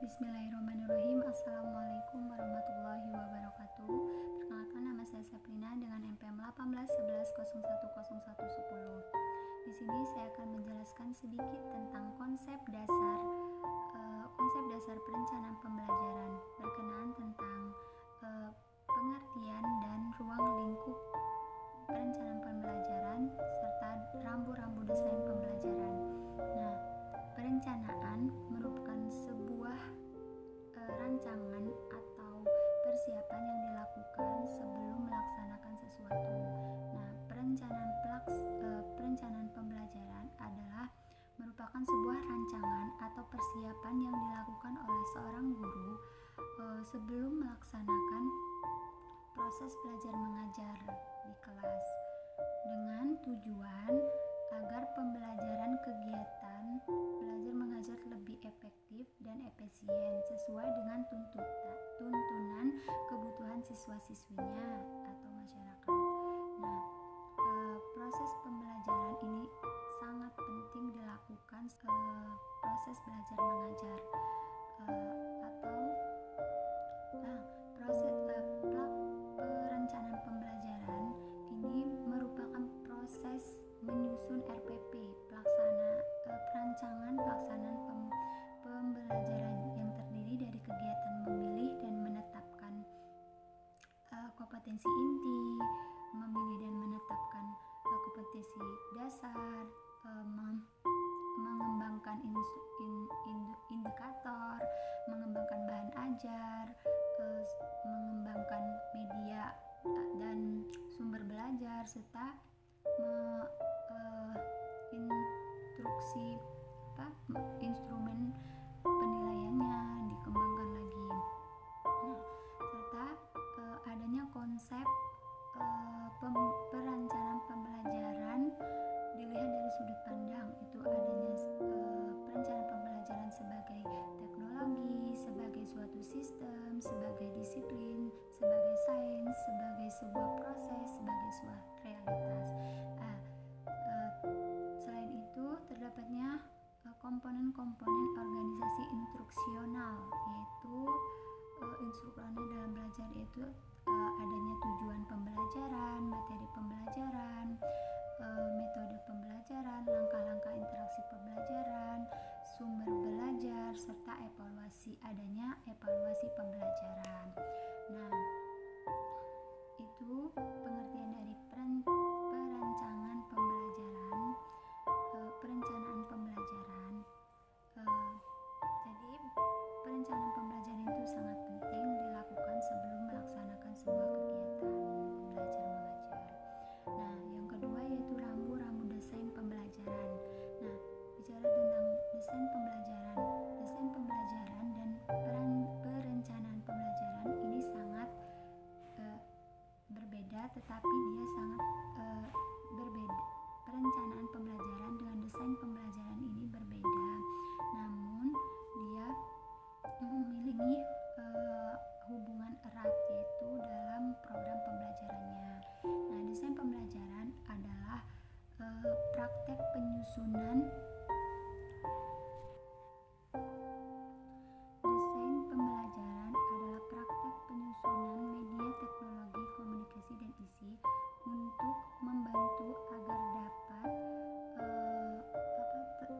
Bismillahirrahmanirrahim. Assalamualaikum warahmatullahi wabarakatuh. Perkenalkan, nama saya Sabrina dengan NPM 1811010110. Di sini saya akan menjelaskan sedikit tentang konsep dasar perencanaan pembelajaran berkenaan tentang pengertian dan ruang lingkup perencanaan pembelajaran serta rambu-rambu desain pembelajaran. Nah, perencanaan merupakan sebuah rancangan atau persiapan yang dilakukan sebelum melaksanakan sesuatu. Nah, perencanaan pembelajaran adalah merupakan sebuah rancangan atau persiapan yang dilakukan oleh seorang guru sebelum melaksanakan proses belajar mengajar di kelas dengan tujuan agar pembelajaran kegiatan belajar mengajar lebih efektif dan efisien sesuai dengan tuntunan kebutuhan siswa-siswinya atau masyarakat. Nah, proses pembelajaran ini sangat penting dilakukan proses belajar mengajar perencanaan pembelajaran ini merupakan proses menyusun RPP perancangan pelaksanaan pembelajaran yang terdiri dari kegiatan memilih dan menetapkan kompetensi inti, memilih dan menetapkan kompetensi dasar, mengembangkan indikator, mengembangkan bahan ajar, mengembangkan media dan sumber belajar, serta instrumen penilaiannya dikembangkan lagi. Nah, serta adanya konsep perencanaan pembelajaran dilihat dari sudut pandang, itu adanya perencanaan pembelajaran sebagai teknologi, sebagai suatu sistem, sebagai disiplin, sebagai sains, sebagai sebuah proses, sebagai sebuah realitas. Selain itu terdapatnya komponen-komponen organisasi instruksional, yaitu instrukturnya dalam belajar, yaitu adanya tujuan pembelajaran, materi pembelajaran, metode pembelajaran, langkah-langkah interaksi pembelajaran, sumber belajar, serta adanya evaluasi pembelajaran. Nah, itu pengertian dari perencanaan pembelajaran. Jadi perencanaan pembelajaran itu sangat penting dilakukan sebelum melaksanakan sebuah kegiatan belajar mengajar. Nah, yang kedua yaitu rambu-rambu desain pembelajaran. Nah, bicara tentang desain pembelajaran dan perencanaan pembelajaran ini sangat berbeda, tetapi dia sangat berbeda. Perencanaan pembelajaran dengan desain pembelajaran ini berbeda, namun dia memiliki hubungan erat, yaitu dalam program pembelajarannya. Nah, desain pembelajaran adalah praktek penyusunan media, teknologi, komunikasi, dan isi untuk membantu agar dapat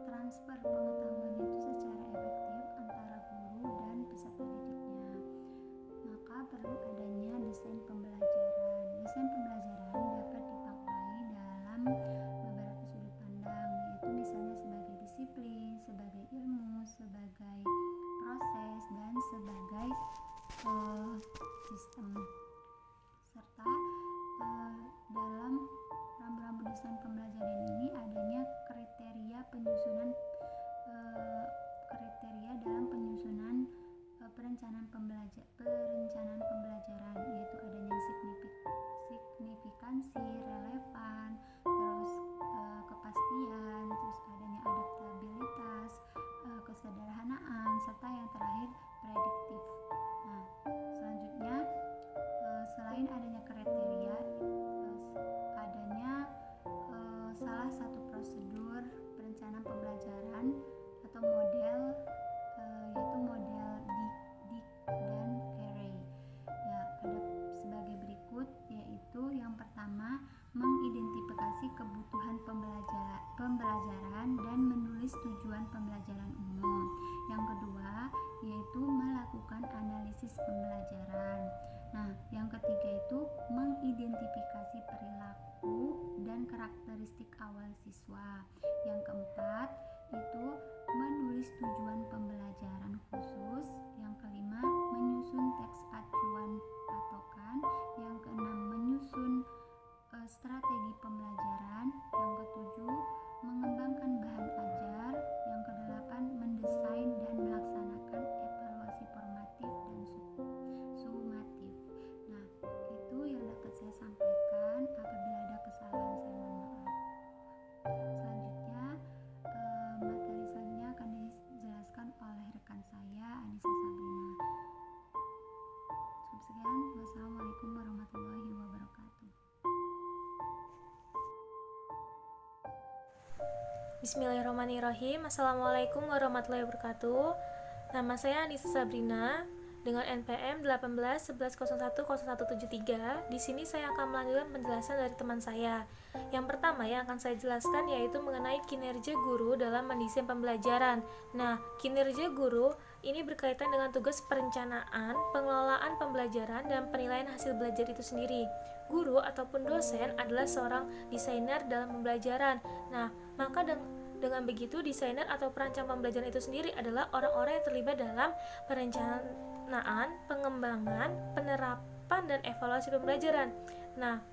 transfer pengetahuan itu secara efektif antara guru dan peserta didiknya. Maka perlu adanya desain pembelajaran. Desain pembelajaran dapat dipakai dalam beberapa sudut pandang, yaitu misalnya sebagai disiplin, sebagai ilmu, sebagai proses, dan sebagai sistem. Serta dalam rambu-rambu desain pembelajaran sekian. Wassalamualaikum warahmatullahi wabarakatuh. Bismillahirrahmanirrahim. Assalamualaikum warahmatullahi wabarakatuh. Nama saya Anissa Sabrina dengan NPM 1811010173. Di sini saya akan melanjutkan penjelasan dari teman saya. Yang pertama yang akan saya jelaskan yaitu mengenai kinerja guru dalam mendesain pembelajaran. Nah, kinerja guru ini berkaitan dengan tugas perencanaan, pengelolaan pembelajaran, dan penilaian hasil belajar itu sendiri. Guru ataupun dosen adalah seorang desainer dalam pembelajaran. Nah, maka dengan begitu desainer atau perancang pembelajaran itu sendiri adalah orang-orang yang terlibat dalam perencanaan, pengembangan, penerapan, dan evaluasi pembelajaran. Nah,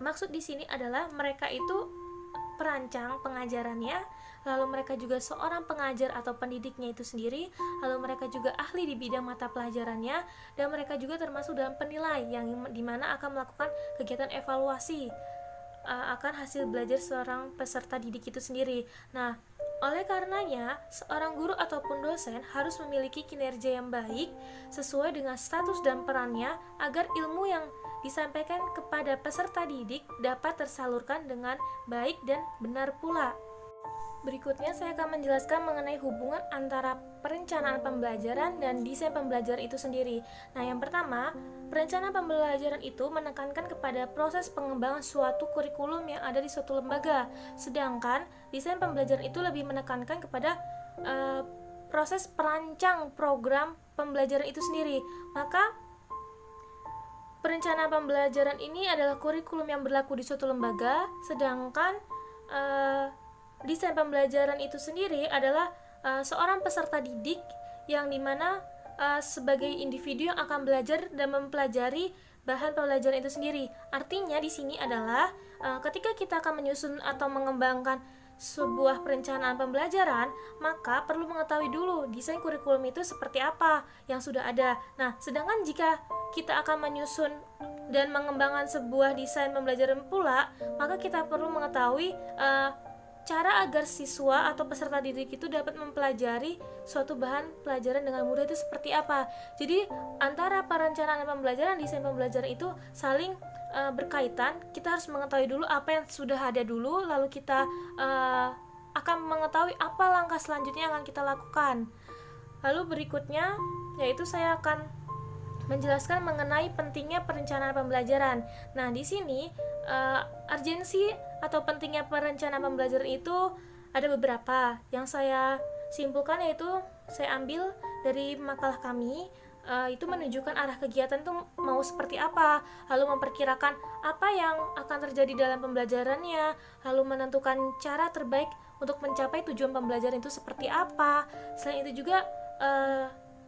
maksud di sini adalah mereka itu perancang pengajarannya, lalu mereka juga seorang pengajar atau pendidiknya itu sendiri, lalu mereka juga ahli di bidang mata pelajarannya, dan mereka juga termasuk dalam penilai yang dimana akan melakukan kegiatan evaluasi akan hasil belajar seorang peserta didik itu sendiri. Nah, oleh karenanya, seorang guru ataupun dosen harus memiliki kinerja yang baik sesuai dengan status dan perannya agar ilmu yang disampaikan kepada peserta didik dapat tersalurkan dengan baik dan benar pula. Berikutnya saya akan menjelaskan mengenai hubungan antara perencanaan pembelajaran dan desain pembelajaran itu sendiri. Nah, yang pertama, perencanaan pembelajaran itu menekankan kepada proses pengembangan suatu kurikulum yang ada di suatu lembaga, sedangkan desain pembelajaran itu lebih menekankan kepada proses perancang program pembelajaran itu sendiri. Maka perencanaan pembelajaran ini adalah kurikulum yang berlaku di suatu lembaga, sedangkan desain pembelajaran itu sendiri adalah seorang peserta didik yang dimana sebagai individu yang akan belajar dan mempelajari bahan pembelajaran itu sendiri. Artinya di sini adalah ketika kita akan menyusun atau mengembangkan sebuah perencanaan pembelajaran, maka perlu mengetahui dulu desain kurikulum itu seperti apa yang sudah ada. Nah, sedangkan jika kita akan menyusun dan mengembangkan sebuah desain pembelajaran pula, maka kita perlu mengetahui cara agar siswa atau peserta didik itu dapat mempelajari suatu bahan pelajaran dengan mudah itu seperti apa. Jadi antara perencanaan pembelajaran dan desain pembelajaran itu saling berkaitan. Kita harus mengetahui dulu apa yang sudah ada dulu, lalu kita akan mengetahui apa langkah selanjutnya yang akan kita lakukan. Lalu berikutnya yaitu saya akan menjelaskan mengenai pentingnya perencanaan pembelajaran. Nah, di sini urgensi atau pentingnya perencanaan pembelajaran itu ada beberapa. Yang saya simpulkan yaitu saya ambil dari makalah kami, itu menunjukkan arah kegiatan itu mau seperti apa, lalu memperkirakan apa yang akan terjadi dalam pembelajarannya, lalu menentukan cara terbaik untuk mencapai tujuan pembelajaran itu seperti apa. Selain itu juga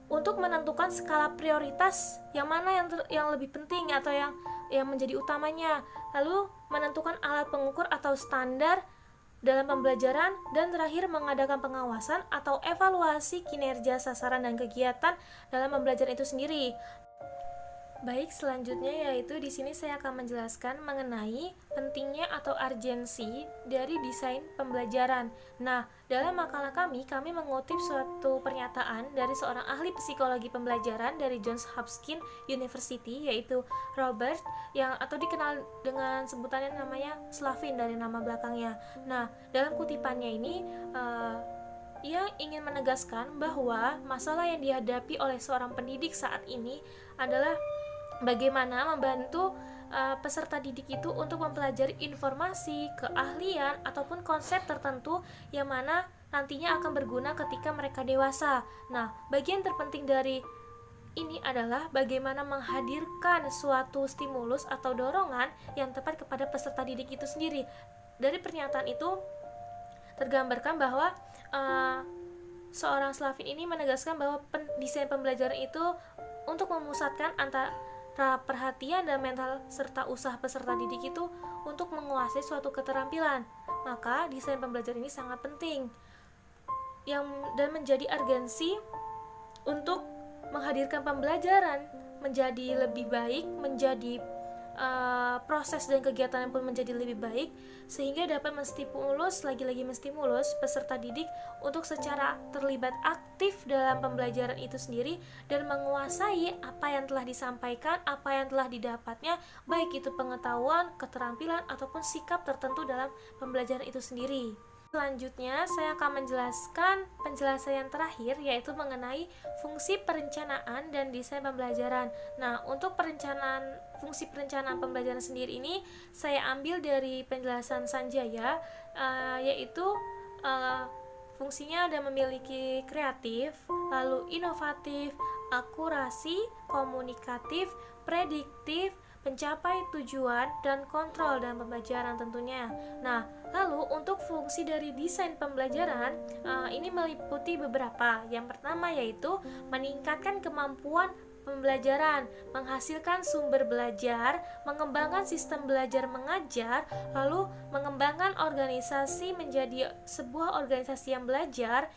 untuk menentukan skala prioritas yang mana yang lebih penting atau yang menjadi utamanya, lalu menentukan alat pengukur atau standar dalam pembelajaran, dan terakhir mengadakan pengawasan atau evaluasi kinerja sasaran dan kegiatan dalam pembelajaran itu sendiri. Baik, selanjutnya yaitu di sini saya akan menjelaskan mengenai pentingnya atau urgensi dari desain pembelajaran. Nah, dalam makalah kami mengutip suatu pernyataan dari seorang ahli psikologi pembelajaran dari Johns Hopkins University, yaitu Robert, yang atau dikenal dengan sebutannya namanya Slavin dari nama belakangnya. Nah, dalam kutipannya ini ia ingin menegaskan bahwa masalah yang dihadapi oleh seorang pendidik saat ini adalah bagaimana membantu peserta didik itu untuk mempelajari informasi, keahlian, ataupun konsep tertentu yang mana nantinya akan berguna ketika mereka dewasa. Nah, bagian terpenting dari ini adalah bagaimana menghadirkan suatu stimulus atau dorongan yang tepat kepada peserta didik itu sendiri. Dari pernyataan itu tergambarkan bahwa seorang Slavin ini menegaskan bahwa desain pembelajaran itu untuk memusatkan antara perhatian dan mental serta usaha peserta didik itu untuk menguasai suatu keterampilan. Maka desain pembelajaran ini sangat penting dan menjadi urgensi untuk menghadirkan pembelajaran menjadi lebih baik, menjadi proses dan kegiatan pun menjadi lebih baik, sehingga dapat menstimulus peserta didik untuk secara terlibat aktif dalam pembelajaran itu sendiri dan menguasai apa yang telah disampaikan, apa yang telah didapatnya, baik itu pengetahuan, keterampilan, ataupun sikap tertentu dalam pembelajaran itu sendiri. Selanjutnya, saya akan menjelaskan penjelasan yang terakhir, yaitu mengenai fungsi perencanaan dan desain pembelajaran. Nah, untuk fungsi perencanaan pembelajaran sendiri ini, saya ambil dari penjelasan Sanjaya, yaitu fungsinya ada memiliki kreatif, lalu inovatif, akurasi, komunikatif, prediktif, pencapai tujuan, dan kontrol dalam pembelajaran tentunya. Nah, lalu untuk fungsi dari desain pembelajaran, ini meliputi beberapa. Yang pertama yaitu meningkatkan kemampuan pembelajaran, menghasilkan sumber belajar, mengembangkan sistem belajar mengajar, lalu mengembangkan organisasi menjadi sebuah organisasi yang belajar,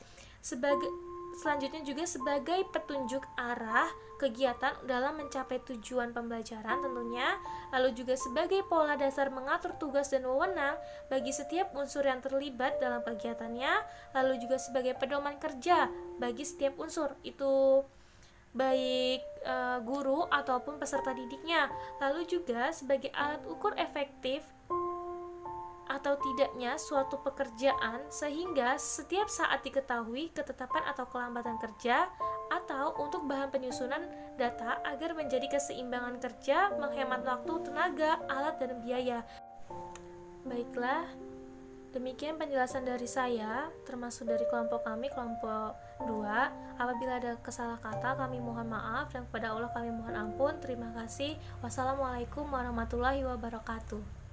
selanjutnya juga sebagai petunjuk arah kegiatan dalam mencapai tujuan pembelajaran tentunya, lalu juga sebagai pola dasar mengatur tugas dan wewenang bagi setiap unsur yang terlibat dalam kegiatannya, lalu juga sebagai pedoman kerja bagi setiap unsur, itu baik guru ataupun peserta didiknya, lalu juga sebagai alat ukur efektif atau tidaknya suatu pekerjaan sehingga setiap saat diketahui ketetapan atau kelambatan kerja, atau untuk bahan penyusunan data agar menjadi keseimbangan kerja, menghemat waktu, tenaga, alat, dan biaya. Baiklah, demikian penjelasan dari saya, termasuk dari kelompok kami, kelompok 2. Apabila ada kesalah kata, kami mohon maaf, dan kepada Allah kami mohon ampun. Terima kasih. Wassalamualaikum warahmatullahi wabarakatuh.